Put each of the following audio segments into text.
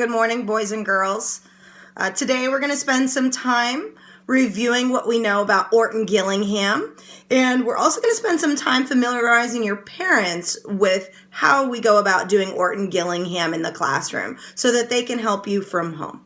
Good morning, boys and girls. Today we're going to spend some time reviewing what we know about Orton Gillingham, and we're also going to spend some time familiarizing your parents with how we go about doing Orton Gillingham in the classroom so that they can help you from home.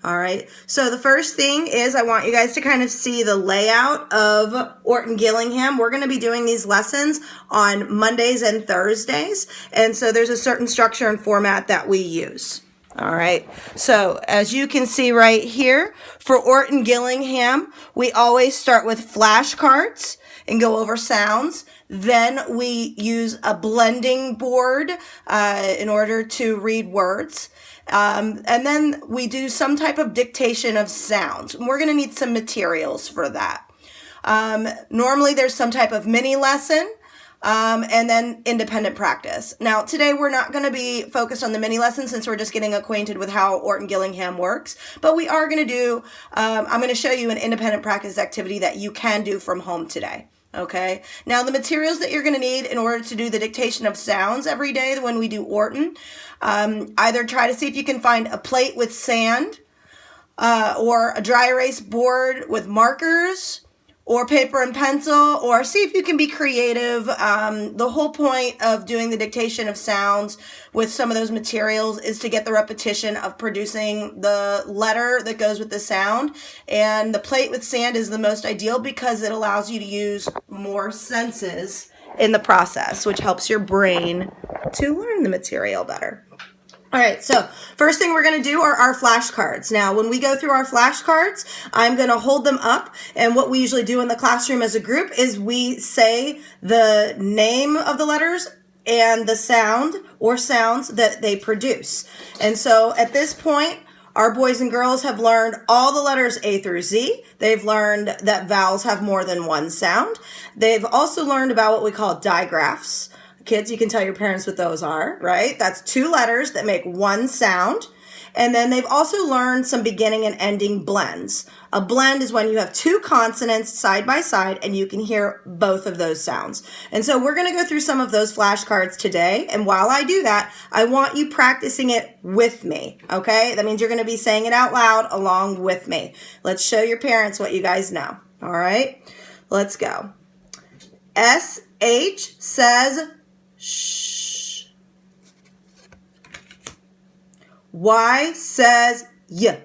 All right, so the first thing is I want you guys to kind of see the layout of Orton Gillingham. We're going to be doing these lessons on Mondays and Thursdays, and so there's a certain structure and format that we use. All right, so as you can see right here, for Orton Gillingham, we always start with flashcards and go over sounds. Then we use a blending board in order to read words. And then we do some type of dictation of sounds. And we're going to need some materials for that. Normally there's some type of mini lesson. And then independent practice. Now, today we're not going to be focused on the mini lesson since we're just getting acquainted with how Orton Gillingham works, but we are going to do, I'm going to show you an independent practice activity that you can do from home today. Okay. Now, the materials that you're going to need in order to do the dictation of sounds every day when we do Orton, either try to see if you can find a plate with sand, or a dry erase board with markers, or paper and pencil, or see if you can be creative. The whole point of doing the dictation of sounds with some of those materials is to get the repetition of producing the letter that goes with the sound. And the plate with sand is the most ideal because it allows you to use more senses in the process, which helps your brain to learn the material better. All right, so first thing we're going to do are our flashcards. Now, when we go through our flashcards, I'm going to hold them up, and what we usually do in the classroom as a group is we say the name of the letters and the sound or sounds that they produce. And so at this point, our boys and girls have learned all the letters A through Z. They've learned that vowels have more than one sound. They've also learned about what we call digraphs. Kids, you can tell your parents what those are, right? That's two letters that make one sound. And then they've also learned some beginning and ending blends. A blend is when you have two consonants side by side and you can hear both of those sounds. And so we're going to go through some of those flashcards today. And while I do that, I want you practicing it with me, okay? That means you're going to be saying it out loud along with me. Let's show your parents what you guys know, all right? Let's go. SH says shh. Y says y.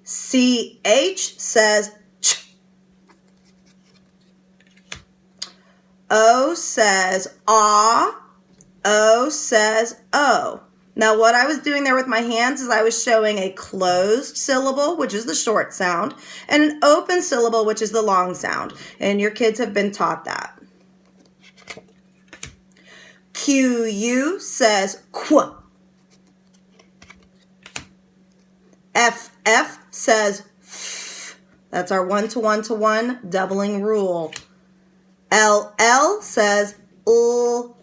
CH says ch. O says ah. O says o. Now, what I was doing there with my hands is I was showing a closed syllable, which is the short sound, and an open syllable, which is the long sound. And your kids have been taught that. QU says qu. FF says f. That's our one-to-one-to-one doubling rule. LL says l.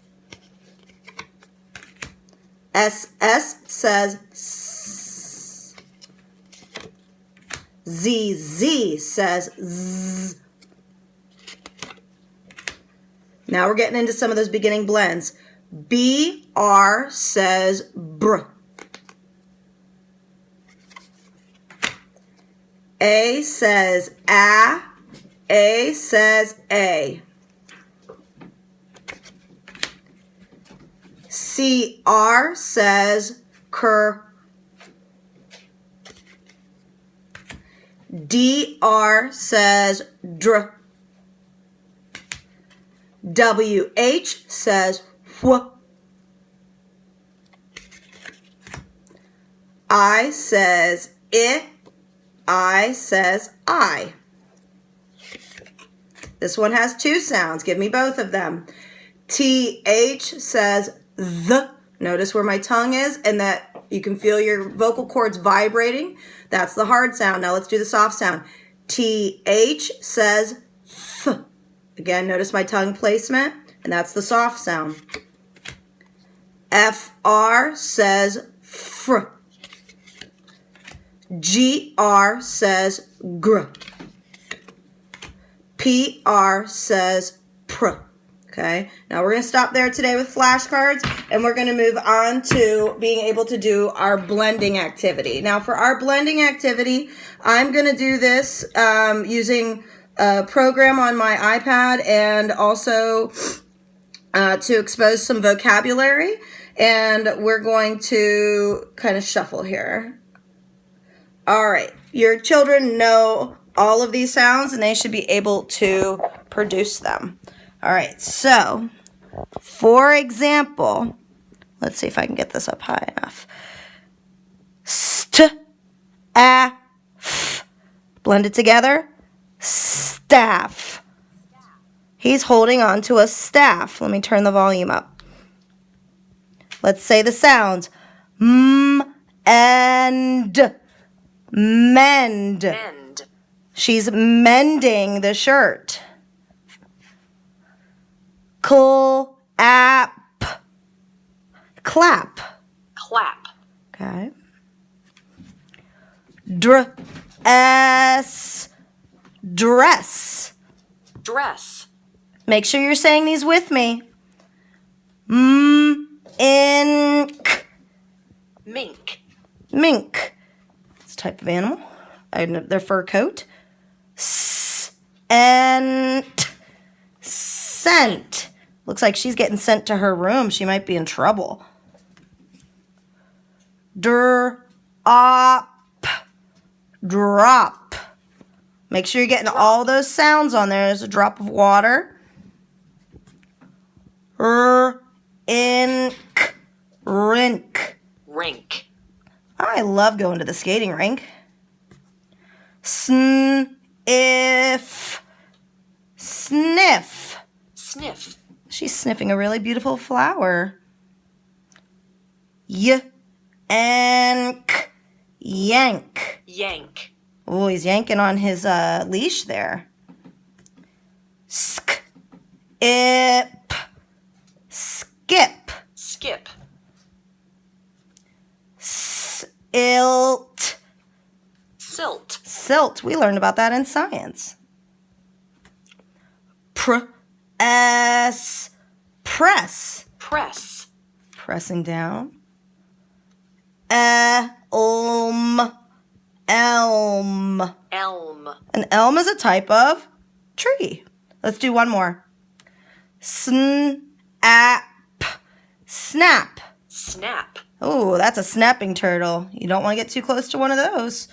SS says s. ZZ says z. Now we're getting into some of those beginning blends. BR says br. A says a. A says a. CR says cur. DR says dr. WH says wh. I says I. I says I. This one has two sounds. Give me both of them. TH says the. Notice where my tongue is and that you can feel your vocal cords vibrating. That's the hard sound. Now let's do the soft sound. TH says th. Again, notice my tongue placement, and that's the soft sound. FR says fr. GR says gr. PR says pr. Okay, now we're going to stop there today with flashcards, and we're going to move on to being able to do our blending activity. Now for our blending activity, I'm going to do this using a program on my iPad and also to expose some vocabulary, and we're going to kind of shuffle here. All right, your children know all of these sounds, and they should be able to produce them. All right, so, for example, let's see if I can get this up high enough. F. Blend it together. Staff. He's holding on to a staff. Let me turn the volume up. Let's say the sounds. And mend. Mend. She's mending the shirt. Clap. Clap. Clap. Okay. Dress. Dress. Dress. Make sure you're saying these with me. Ink. Mink. Mink. It's a type of animal. Their fur coat. Scent. Scent. Looks like she's getting sent to her room. She might be in trouble. Drop. Drop. Make sure you're getting all those sounds on there. There's a drop of water. Ink. Rink. Rink. I love going to the skating rink. Sniff. Sniff. Sniff. She's sniffing a really beautiful flower. Yank. Yank. Yank. Oh, he's yanking on his leash there. Skip. Skip. Skip. Silt. Silt. Silt. We learned about that in science. Press. Press. Press. Pressing down. Elm. Elm. Elm. An elm is a type of tree. Let's do one more. Snap. Snap. Snap. Oh, that's a snapping turtle. You don't want to get too close to one of those.